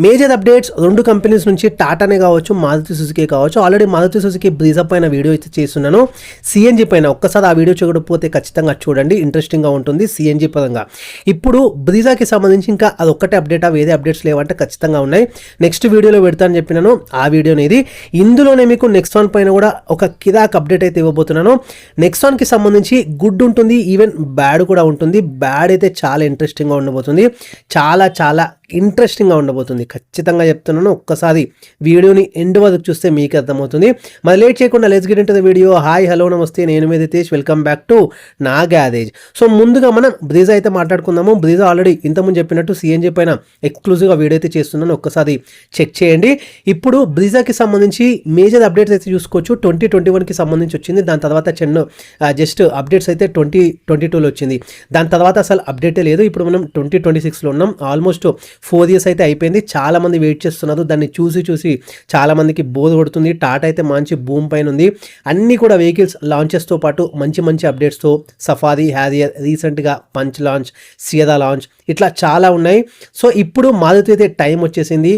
Major updates రెండు companies నుంచి టాటానే కావచ్చు, మారుతి సుజుకి కావచ్చు. ఆల్రెడీ మారుతి సుజుకి బ్రీజా పైన వీడియో అయితే చేస్తున్నాను. సిఎన్జి పైన ఒక్కసారి ఆ వీడియో చూడకపోతే ఖచ్చితంగా చూడండి, ఇంట్రెస్టింగ్గా ఉంటుంది సిఎన్జి పరంగా. ఇప్పుడు బ్రీజాకి సంబంధించి ఇంకా అది ఒక్కటే అప్డేట్, వేరే అప్డేట్స్ లేవంటే ఖచ్చితంగా ఉన్నాయి. నెక్స్ట్ వీడియోలో పెడతానని చెప్పినాను, ఆ వీడియోని ఇది. ఇందులోనే మీకు నెక్సాన్ పైన కూడా ఒక కిరాక్ అప్డేట్ అయితే ఇవ్వబోతున్నాను. నెక్సాన్కి సంబంధించి గుడ్ ఉంటుంది, ఈవెన్ బ్యాడ్ కూడా ఉంటుంది. బ్యాడ్ అయితే చాలా ఇంట్రెస్టింగ్గా ఉండబోతుంది, చాలా చాలా ఇంట్రెస్టింగ్గా ఉండబోతుంది, ఖచ్చితంగా చెప్తున్నాను. ఒక్కసారి వీడియోని ఎండ్ వరకు చూస్తే మీకు అర్థమవుతుంది. మరి లేట్ చేయకుండా let's get into the video. Hi, hello, నమస్తే, నేను మీ రితేష్, వెల్కమ్ బ్యాక్ టు నా గ్యారేజ్. సో ముందుగా మనం బ్రీజా అయితే మాట్లాడుకుందాము. బ్రీజా ఆల్రెడీ ఇంతకుముందు చెప్పినట్టు సిఎన్జి పైన ఎక్స్క్లూజివ్గా వీడియో అయితే చేస్తున్నాను, ఒక్కసారి చెక్ చేయండి. ఇప్పుడు బ్రీజాకి సంబంధించి మేజర్ అప్డేట్స్ అయితే చూసుకోవచ్చు. 2021కి సంబంధించి వచ్చింది, దాని తర్వాత జస్ట్ అప్డేట్స్ అయితే 2022లో వచ్చింది, దాని తర్వాత అసలు అప్డేటే లేదు. ఇప్పుడు మనం 2026లో ఉన్నాం. ఆల్మోస్ట్ 4 years అయితే అయిపోయింది. చాలామంది వెయిట్ చేస్తున్నారు, దాన్ని చూసి చాలామందికి బోర్ కొడుతుంది. టాటా అయితే మంచి బూమ్ పైన ఉంది. అన్నీ కూడా వెహికల్స్ లాంచెస్తో పాటు మంచి అప్డేట్స్తో సఫారీ, హ్యారియర్, రీసెంట్గా పంచ్ లాంచ్, సియరా లాంచ్, ఇట్లా చాలా ఉన్నాయి. సో ఇప్పుడు మారుతి అయితే టైం వచ్చేసింది.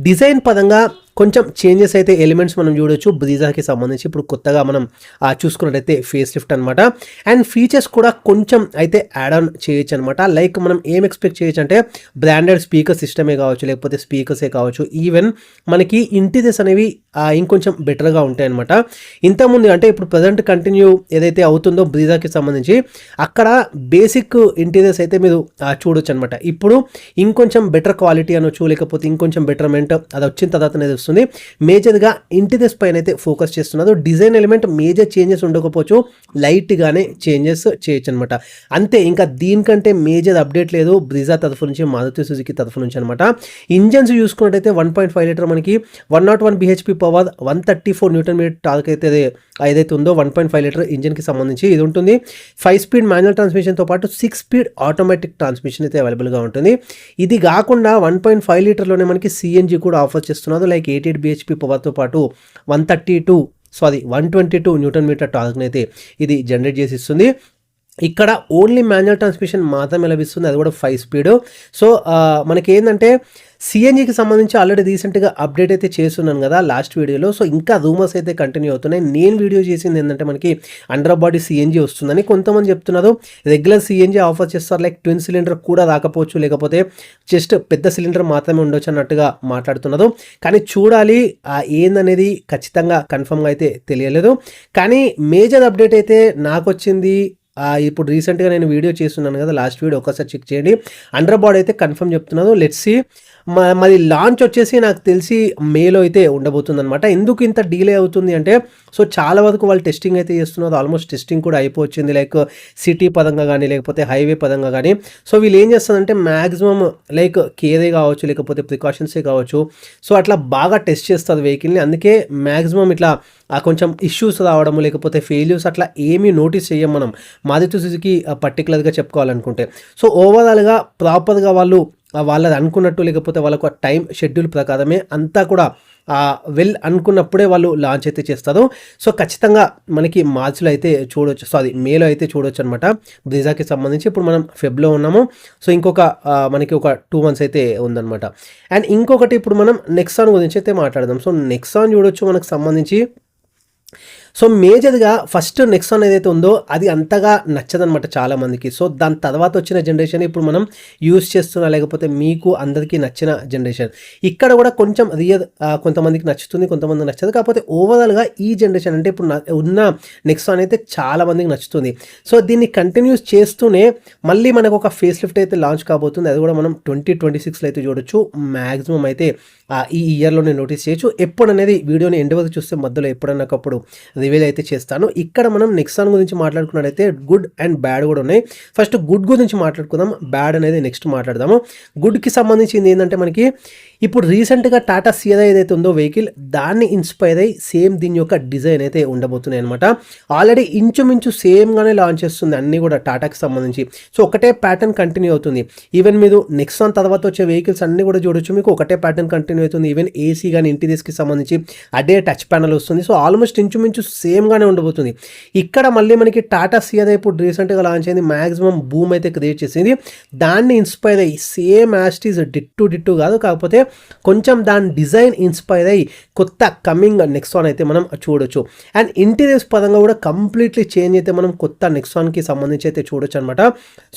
డిజైన్ పరంగా కొంచెం చేంజెస్ అయితే ఎలిమెంట్స్ మనం చూడొచ్చు బ్రీజాకి సంబంధించి. ఇప్పుడు కొత్తగా మనం చూసుకున్నట్టయితే ఫేస్ లిఫ్ట్ అనమాట. అండ్ ఫీచర్స్ కూడా కొంచెం అయితే యాడ్ ఆన్ చేయొచ్చు అనమాట. లైక్ మనం ఏం ఎక్స్పెక్ట్ చేయొచ్చు అంటే బ్రాండెడ్ స్పీకర్ సిస్టమే కావచ్చు, లేకపోతే స్పీకర్సే కావచ్చు. ఈవెన్ మనకి ఇంటీరియర్స్ అనేవి ఇంకొంచెం బెటర్గా ఉంటాయి అనమాట. ఇంతకుముందు అంటే ఇప్పుడు ప్రజెంట్ కంటిన్యూ ఏదైతే అవుతుందో బ్రీజాకి సంబంధించి, అక్కడ బేసిక్ ఇంటీరియర్స్ అయితే మీరు చూడొచ్చు అనమాట. ఇప్పుడు ఇంకొంచెం బెటర్ క్వాలిటీ అనొచ్చు, లేకపోతే ఇంకొంచెం బెటర్మెంట్ అది వచ్చిన తర్వాత అనేది వస్తుంది. మేజర్గా ఇంటీరియర్స్ పైన అయితే ఫోకస్ చేస్తున్నారు. డిజైన్ ఎలిమెంట్ మేజర్ చేంజెస్ ఉండకపోవచ్చు, లైట్గానే చేంజెస్ చేయొచ్చు అనమాట. అంతే, ఇంకా దీనికంటే మేజర్ అప్డేట్ లేదు బ్రీజా తరఫు నుంచి, మారుతి సుజుకి తరఫు నుంచి అనమాట. ఇంజన్స్ చూసుకున్నట్టయితే 1.5 లీటర్ మనకి 101 bhp పవర్, 134 Nm టార్క్ అయితే ఏదైతే ఉందో 1.5 లీటర్ ఇంజన్కి సంబంధించి ఇది ఉంటుంది. 5 స్పీడ్ మాన్యువల్ ట్రాన్స్మిషన్తో పాటు 6 స్పీడ్ ఆటోమేటిక్ ట్రాన్స్మిషన్ అయితే అవైలబుల్గా ఉంటుంది. ఇది కాకుండా 1.5 లీటర్లోనే మనకి సిఎన్జి కూడా ఆఫర్ చేస్తున్నారు. లైక్ 88 bhp పవర్తో పాటు 122 Nm టార్క్ని అయితే ఇది జనరేట్ చేసి ఇస్తుంది. ఇక్కడ ఓన్లీ మాన్యువల్ ట్రాన్స్మిషన్ మాత్రమే లభిస్తుంది, అది కూడా 5 స్పీడ్. సో మనకి ఏంటంటే సిఎన్జికి సంబంధించి ఆల్రెడీ రీసెంట్గా అప్డేట్ అయితే చేస్తున్నాను కదా లాస్ట్ వీడియోలో. సో ఇంకా రూమర్స్ అయితే కంటిన్యూ అవుతున్నాయి. నేను వీడియో చేసింది ఏంటంటే మనకి అండర్ బాడీ సిఎన్జి వస్తుందని కొంతమంది చెప్తున్నారు. రెగ్యులర్ సిఎన్జి ఆఫర్ చేస్తారు, లైక్ ట్విన్ సిలిండర్ కూడా రాకపోవచ్చు, లేకపోతే జస్ట్ పెద్ద సిలిండర్ మాత్రమే ఉండొచ్చు అన్నట్టుగా మాట్లాడుతున్నారు. కానీ చూడాలి ఏందనేది ఖచ్చితంగా కన్ఫర్మ్గా అయితే తెలియలేదు. కానీ మేజర్ అప్డేట్ అయితే నాకు వచ్చింది. ఇప్పుడు రీసెంట్గా నేను వీడియో చేస్తున్నాను కదా లాస్ట్ వీడియో, ఒకసారి చెక్ చేయండి. అండర్ బాడీ అయితే కన్ఫర్మ్ చెప్తున్నాను. Let's see. మరి లాంచ్ వచ్చేసి నాకు తెలిసి మేలో అయితే ఉండబోతుంది అనమాట. ఎందుకు ఇంత డిలే అవుతుంది అంటే, సో చాలా వరకు వాళ్ళు టెస్టింగ్ అయితే చేస్తున్నారు. ఆల్మోస్ట్ టెస్టింగ్ కూడా అయిపోయింది, లైక్ సిటీ పదంగా కానీ లేకపోతే హైవే పదంగా కానీ. సో వీళ్ళు ఏం చేస్తారంటే మ్యాక్సిమం లైక్ కేరే కావచ్చు, లేకపోతే ప్రికాషన్సే కావచ్చు, సో అట్లా బాగా టెస్ట్ చేస్తారు వెహికల్ని. అందుకే మ్యాక్సిమం ఇట్లా కొంచెం ఇష్యూస్ రావడము, లేకపోతే ఫెయిల్యూర్స్ అట్లా ఏమీ నోటీస్ చేయం మనం మారుతి సుజుకి పర్టికులర్గా చెప్పుకోవాలనుకుంటే. సో ఓవరాల్గా ప్రాపర్గా వాళ్ళది అనుకున్నట్టు, లేకపోతే వాళ్ళకు టైం షెడ్యూల్ ప్రకారమే అంతా కూడా వెల్ అనుకున్నప్పుడే వాళ్ళు లాంచ్ అయితే చేస్తారు. సో ఖచ్చితంగా మనకి మార్చ్లో అయితే చూడొచ్చు, మేలో అయితే చూడొచ్చు అనమాట బ్రీజాకి సంబంధించి. ఇప్పుడు మనం ఫెబ్లో ఉన్నాము. సో ఇంకొక మనకి ఒక 2 months అయితే ఉందన్నమాట. అండ్ ఇంకొకటి ఇప్పుడు మనం నెక్సాన్ గురించి అయితే మాట్లాడదాం. సో నెక్సాన్ చూడొచ్చు మనకు సంబంధించి. సో మేజర్గా ఫస్ట్ నెక్సాన్ ఏదైతే ఉందో అది అంతగా నచ్చదనమాట చాలామందికి. సో దాని తర్వాత వచ్చిన జనరేషన్ ఇప్పుడు మనం యూజ్ చేస్తున్న, లేకపోతే మీకు అందరికీ నచ్చిన జనరేషన్. ఇక్కడ కూడా కొంచెం కొంతమందికి నచ్చుతుంది, కొంతమందికి నచ్చదు. కాకపోతే ఓవరాల్గా ఈ జనరేషన్ అంటే ఇప్పుడు ఉన్న నెక్సాన్ అయితే చాలామందికి నచ్చుతుంది. సో దీన్ని కంటిన్యూస్ చేస్తూనే మళ్ళీ మనకు ఒక ఫేస్ లిఫ్ట్ అయితే లాంచ్ కాబోతుంది. అది కూడా మనం 2026లో అయితే చూడొచ్చు. మ్యాక్సిమం అయితే ఈ ఇయర్లోనే నోటీస్ చేయొచ్చు. ఎప్పుడు అనేది వీడియోని ఎండ్ వరకు చూస్తే మధ్యలో ఎప్పుడన్నప్పుడు రివీల్ అయితే చేస్తాను. ఇక్కడ మనం నెక్సాన్ గురించి మాట్లాడుకున్నట్టయితే గుడ్ అండ్ బ్యాడ్ కూడా ఉన్నాయి. ఫస్ట్ గుడ్ గురించి మాట్లాడుకుందాం, బ్యాడ్ అనేది నెక్స్ట్ మాట్లాడదాము. గుడ్కి సంబంధించింది ఏంటంటే మనకి ఇప్పుడు రీసెంట్గా టాటా సియరా ఏదైతే ఉందో వెహికల్, దాన్ని ఇన్స్పైర్ అయ్యి సేమ్ దీని యొక్క డిజైన్ అయితే ఉండబోతున్నాయి అనమాట. ఆల్రెడీ ఇంచుమించు సేమ్గానే లాంచ్ చేస్తుంది అన్నీ కూడా టాటాకి సంబంధించి. సో ఒకటే ప్యాటర్న్ కంటిన్యూ అవుతుంది. ఈవెన్ మీరు నెక్సాన్ తర్వాత వచ్చే వెహికల్స్ అన్నీ కూడా చూడొచ్చు, మీకు ఒకటే ప్యాటర్న్ కంటిన్యూ అవుతుంది. ఈవెన్ ఏసీ కానీ ఇంటీరియర్స్కి సంబంధించి అదే టచ్ ప్యానల్ వస్తుంది. సో ఆల్మోస్ట్ ఇంచుమించు సేమ్గానే ఉండబోతుంది. ఇక్కడ మళ్ళీ మనకి టాటా సియరా ఇప్పుడు రీసెంట్గా లాంచ్ అయింది, మ్యాక్సిమం బూమ్ అయితే క్రియేట్ చేసింది. దాన్ని ఇన్స్పైర్ అయ్యి same as it is ditto కాదు, కాకపోతే కొంచెం దాని డిజైన్ ఇన్స్పైర్ అయ్యి కొత్త కమింగ్ నెక్సాన్ అయితే మనం చూడొచ్చు. అండ్ ఇంటీరియర్స్ పరంగా కూడా కంప్లీట్లీ చేంజ్ అయితే మనం కొత్త నెక్సాన్కి సంబంధించి అయితే చూడొచ్చు అనమాట.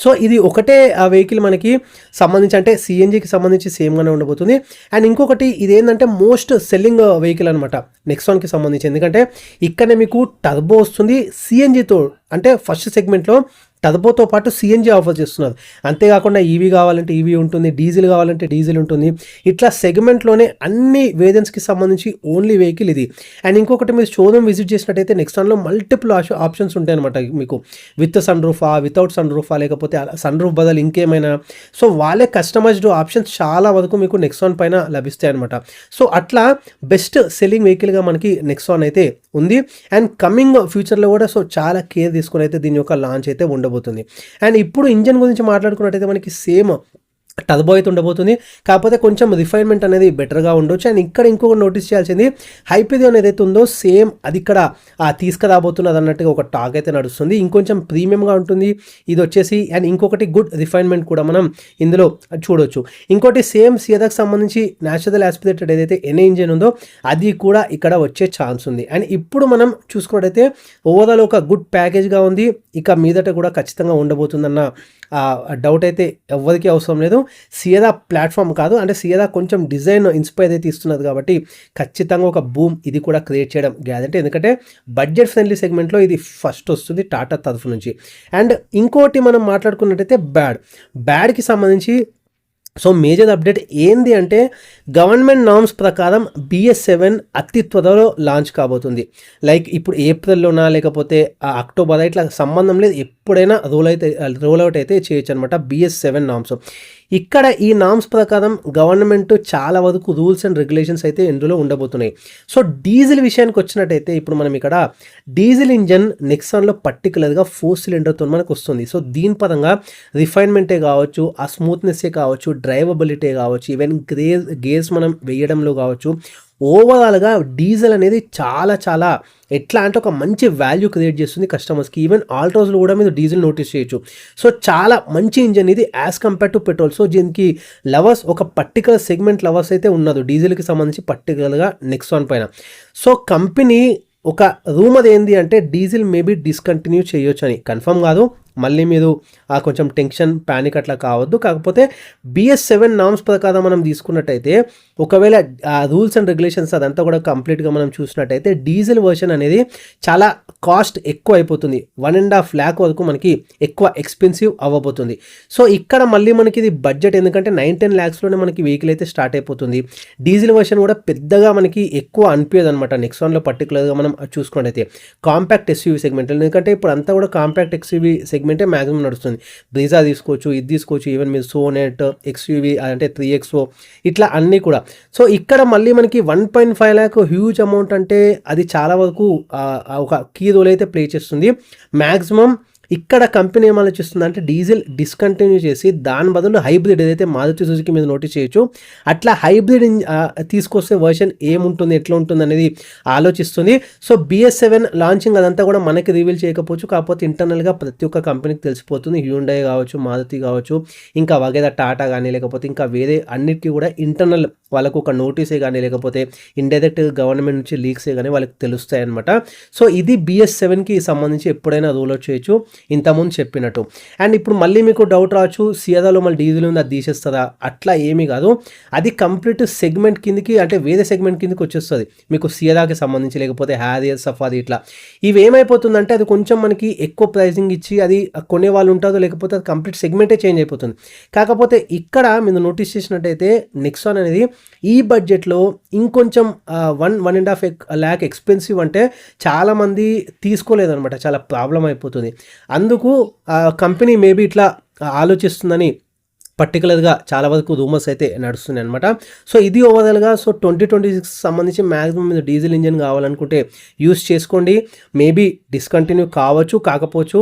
సో ఇది ఒకటే ఆ వెహికల్ మనకి సంబంధించి అంటే సిఎన్జికి సంబంధించి సేమ్గానే ఉండబోతుంది. అండ్ ఇంకొకటి ఇదేంటంటే మోస్ట్ సెల్లింగ్ వెహికల్ అనమాట నెక్సాన్కి సంబంధించి, ఎందుకంటే ఇక్కడనే మీకు టర్బో వస్తుంది సిఎన్జితో, అంటే ఫస్ట్ సెగ్మెంట్లో టర్బోతో పాటు సిఎన్జి ఆఫర్ చేస్తున్నారు. అంతేకాకుండా ఈవీ కావాలంటే ఈవీ ఉంటుంది, డీజిల్ కావాలంటే డీజిల్ ఉంటుంది. ఇట్లా సెగ్మెంట్లోనే అన్ని వేరియంట్స్కి సంబంధించి ఓన్లీ వెహికల్ ఇది. అండ్ ఇంకొకటి మీరు షోరూమ్ విజిట్ చేసినట్టయితే నెక్సాన్లో మల్టిపుల్ ఆప్షన్స్ ఉంటాయి అనమాట మీకు. విత్ సన్ రూఫా, వితౌట్ సన్ రూఫా, లేకపోతే సన్ రూఫ్ బదులు ఇంకేమైనా. సో వాళ్ళే కస్టమైజ్డ్ ఆప్షన్స్ చాలా వరకు మీకు నెక్సాన్ పైన లభిస్తాయి అనమాట. సో అట్లా బెస్ట్ సెల్లింగ్ వెహికల్గా మనకి నెక్సాన్ అయితే ఉంది. అండ్ కమింగ్ ఫ్యూచర్లో కూడా సో చాలా కేర్ తీసుకుని అయితే దీని యొక్క లాంచ్ అయితే ఉండబోతుంది. అండ్ ఇప్పుడు ఇంజన్ గురించి మాట్లాడుకున్నట్టయితే మనకి సేమ్ టర్బో అయితే ఉండబోతుంది, కాకపోతే కొంచెం రిఫైన్మెంట్ అనేది బెటర్గా ఉండొచ్చు. అండ్ ఇక్కడ ఇంకొక నోటీస్ చేయాల్సింది, హైపీరియాన్ ఏదైతే ఉందో సేమ్ అది ఇక్కడ తీసుకురాబోతున్నది అన్నట్టుగా ఒక టాక్ అయితే నడుస్తుంది. ఇంకొంచెం ప్రీమియంగా ఉంటుంది ఇది వచ్చేసి. అండ్ ఇంకొకటి గుడ్ రిఫైన్మెంట్ కూడా మనం ఇందులో చూడొచ్చు. ఇంకోటి సేమ్ సియాదాకి సంబంధించి న్యాచురల్ యాస్పిరేటెడ్ ఏదైతే ఎన్ఏ ఇంజన్ ఉందో అది కూడా ఇక్కడ వచ్చే ఛాన్స్ ఉంది. అండ్ ఇప్పుడు మనం చూసుకున్నట్టయితే ఓవరాల్ ఒక గుడ్ ప్యాకేజ్గా ఉంది. ఇక మీదట కూడా ఖచ్చితంగా ఉండబోతుందన్న డౌట్ అయితే ఎవరికి అవసరం లేదు. సియదా ప్లాట్ఫామ్ కాదు, అంటే సియదా కొంచెం డిజైన్ ఇన్స్పైర్ అయితే ఇస్తున్నది కాబట్టి ఖచ్చితంగా ఒక బూమ్ ఇది కూడా క్రియేట్ చేయడం గ్యారంటీ. ఎందుకంటే బడ్జెట్ ఫ్రెండ్లీ సెగ్మెంట్లో ఇది ఫస్ట్ వస్తుంది టాటా తరఫు నుంచి. అండ్ ఇంకోటి మనం మాట్లాడుకున్నట్టయితే బ్యాడ్కి సంబంధించి సో మేజర్ అప్డేట్ ఏంది అంటే గవర్నమెంట్ నార్మ్స్ ప్రకారం BS7 అతి త్వరలో లాంచ్ కాబోతుంది. లైక్ ఇప్పుడు ఏప్రిల్లోనా లేకపోతే అక్టోబర్, ఇట్లా సంబంధం లేదు, ఎప్పుడైనా రోల్ అవుట్ అయితే చేయొచ్చు అనమాట BS7 నార్మ్స్. ఇక్కడ ఈ నామ్స్ ప్రకారం గవర్నమెంట్ చాలా వరకు రూల్స్ అండ్ రెగ్యులేషన్స్ అయితే ఇందులో ఉండబోతున్నాయి. సో డీజిల్ విషయానికి వచ్చినట్టయితే ఇప్పుడు మనం ఇక్కడ డీజిల్ ఇంజన్ నెక్సాన్లో పర్టికులర్గా 4 సిలిండర్తో మనకు వస్తుంది. సో దీని పరంగా రిఫైన్మెంటే కావచ్చు, ఆ స్మూత్నెస్సే కావచ్చు, డ్రైవబిలిటీ కావచ్చు, ఈవెన్ గేర్స్ మనం వేయడంలో కావచ్చు, ఓవరాల్గా డీజిల్ అనేది చాలా ఎట్లా అంటే ఒక మంచి వాల్యూ క్రియేట్ చేస్తుంది కస్టమర్స్కి. ఈవెన్ ఆల్టోస్లో కూడా మీరు డీజిల్ నోటీస్ చేయొచ్చు. సో చాలా మంచి ఇంజన్ ఇది as compare to petrol. So దీనికి లవర్స్, ఒక పర్టికులర్ సెగ్మెంట్ లవర్స్ అయితే ఉన్నారు డీజిల్కి సంబంధించి పర్టికులర్గా నెక్సాన్ పైన. సో కంపెనీ ఒక రూమర్ ఏంది అంటే డీజిల్ మేబీ డిస్కంటిన్యూ చేయొచ్చు అని, కన్ఫర్మ్ కాదు, మళ్ళీ మీరు కొంచెం టెన్షన్ ప్యానిక్ అట్లా కావద్దు. కాకపోతే BS7 నామ్స్ ప్రకారం మనం తీసుకున్నట్టయితే ఒకవేళ రూల్స్ అండ్ రెగ్యులేషన్స్ అదంతా కూడా కంప్లీట్గా మనం చూసినట్టయితే డీజిల్ వర్షన్ అనేది చాలా కాస్ట్ ఎక్కువ అయిపోతుంది. 1.5 lakh వరకు మనకి ఎక్కువ ఎక్స్పెన్సివ్ అవ్వబోతుంది. సో ఇక్కడ మళ్ళీ మనకి ఇది బడ్జెట్, ఎందుకంటే 9-10 lakhsలోనే మనకి వెహికల్ అయితే స్టార్ట్ అయిపోతుంది. డీజిల్ వర్షన్ కూడా పెద్దగా మనకి ఎక్కువ అనిపించదు అనమాట నెక్సాన్లో పర్టికులర్గా మనం చూసుకున్నట్టయితే. కాంపాక్ట్ SUV సెగ్మెంట్, ఎందుకంటే ఇప్పుడు అంతా కూడా కాంపాక్ట్ XUV సెగ్మెంటే మ్యాక్సిమం నడుస్తుంది. బ్రీజా తీసుకోవచ్చు, ఇది తీసుకోవచ్చు, ఈవెన్ మీరు సోనెట్ XUV అంటే 3XO ఇట్లా అన్నీ కూడా. సో ఇక్కడ మళ్ళీ మనకి 1.5 lakh హ్యూజ్ అమౌంట్, అంటే అది చాలా వరకు ఒక కీ రోల్ అయితే ప్లే చేస్తుంది. మ్యాక్సిమం ఇక్కడ కంపెనీ ఏం ఆలోచిస్తుంది అంటే డీజిల్ డిస్కంటిన్యూ చేసి దాని బదులు హైబ్రిడ్ ఏదైతే మారుతి సుజుకి మీద నోటీస్ చేయొచ్చు, అట్లా హైబ్రిడ్ తీసుకొస్తే వర్షన్ ఏముంటుంది, ఎట్లా ఉంటుంది అనేది ఆలోచిస్తుంది. సో BS7 లాంచింగ్ అదంతా కూడా మనకి రివీల్ చేయకపోవచ్చు, కాకపోతే ఇంటర్నల్గా ప్రతి ఒక్క కంపెనీకి తెలిసిపోతుంది. హ్యూండై కావచ్చు, మారుతి కావచ్చు, ఇంకా వగేరా టాటా కానీ లేకపోతే ఇంకా వేరే అన్నిటికీ కూడా ఇంటర్నల్ వాళ్ళకు ఒక నోటీసే కానీ లేకపోతే ఇండైరెక్ట్ గవర్నమెంట్ నుంచి లీక్సే కానీ వాళ్ళకి తెలుస్తాయి అనమాట. సో ఇది BS7కి సంబంధించి ఎప్పుడైనా రూల్ అవుట్ చేయొచ్చు ఇంతకుముందు చెప్పినట్టు. అండ్ ఇప్పుడు మళ్ళీ మీకు డౌట్ రావచ్చు, సియాదాలో మళ్ళీ డీజిల్ ఉంది అది తీసేస్తుందా, అట్లా ఏమీ కాదు. అది కంప్లీట్ సెగ్మెంట్ కిందకి, అంటే వేరే సెగ్మెంట్ కిందకి వచ్చేస్తుంది మీకు సియాదాకి సంబంధించి, లేకపోతే హ్యారియర్, సఫారీ ఇట్లా. ఇవి ఏమైపోతుందంటే అది కొంచెం మనకి ఎక్కువ ప్రైసింగ్ ఇచ్చి అది కొనే వాళ్ళు ఉంటారో, లేకపోతే అది కంప్లీట్ సెగ్మెంటే చేంజ్ అయిపోతుంది. కాకపోతే ఇక్కడ మీరు నోటీస్ చేసినట్టయితే నెక్సాన్ అనేది ఈ బడ్జెట్లో ఇంకొంచెం 1.5 lakh ఎక్స్పెన్సివ్, అంటే చాలామంది తీసుకోలేదన్నమాట, చాలా ప్రాబ్లం అయిపోతుంది. అందుకు కంపెనీ మేబీ ఇట్లా ఆలోచిస్తుందని పర్టికులర్గా చాలా వరకు రూమర్స్ అయితే నడుస్తున్నాయి అనమాట. సో ఇది ఓవరాల్గా సో 2026 సంబంధించి మ్యాక్సిమం మీద డీజిల్ ఇంజన్ కావాలనుకుంటే యూస్ చేసుకోండి. మేబీ డిస్కంటిన్యూ కావచ్చు, కాకపోవచ్చు,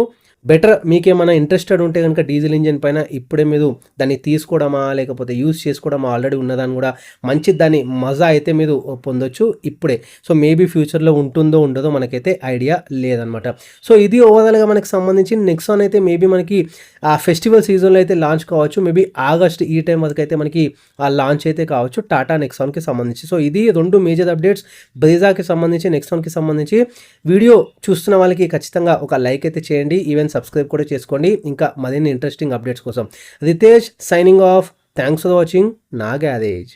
బెటర్ మీకేమైనా ఇంట్రెస్టెడ్ ఉంటే కనుక డీజిల్ ఇంజిన్ పైన ఇప్పుడే మీరు దాన్ని తీసుకోవడమా లేకపోతే యూస్ చేసుకోవడమా ఆల్రెడీ ఉన్నదాన్ని కూడా మంచి దాని మజా అయితే మీరు పొందొచ్చు ఇప్పుడే. సో మేబీ ఫ్యూచర్లో ఉంటుందో ఉండదో మనకైతే ఐడియా లేదనమాట. సో ఇది ఓవరాల్గా మనకి సంబంధించి నెక్సాన్ అయితే మేబీ మనకి ఆ ఫెస్టివల్ సీజన్లో అయితే లాంచ్ కావచ్చు. మేబీ ఆగస్ట్ ఈ టైం వరకు అయితే మనకి ఆ లాంచ్ అయితే కావచ్చు టాటా నెక్సాన్కి సంబంధించి. సో ఇది 2 మేజర్ అప్డేట్స్ బ్రీజాకి సంబంధించి, నెక్సాన్కి సంబంధించి. వీడియో చూస్తున్న వాళ్ళకి ఖచ్చితంగా ఒక లైక్ అయితే చేయండి, ఈవెన్ సబ్స్క్రైబ్ కూడా చేసుకోండి ఇంకా మరిన్ని ఇంట్రెస్టింగ్ అప్డేట్స్ కోసం. Ritesh signing off. Thanks for watching నా గ్యారేజ్.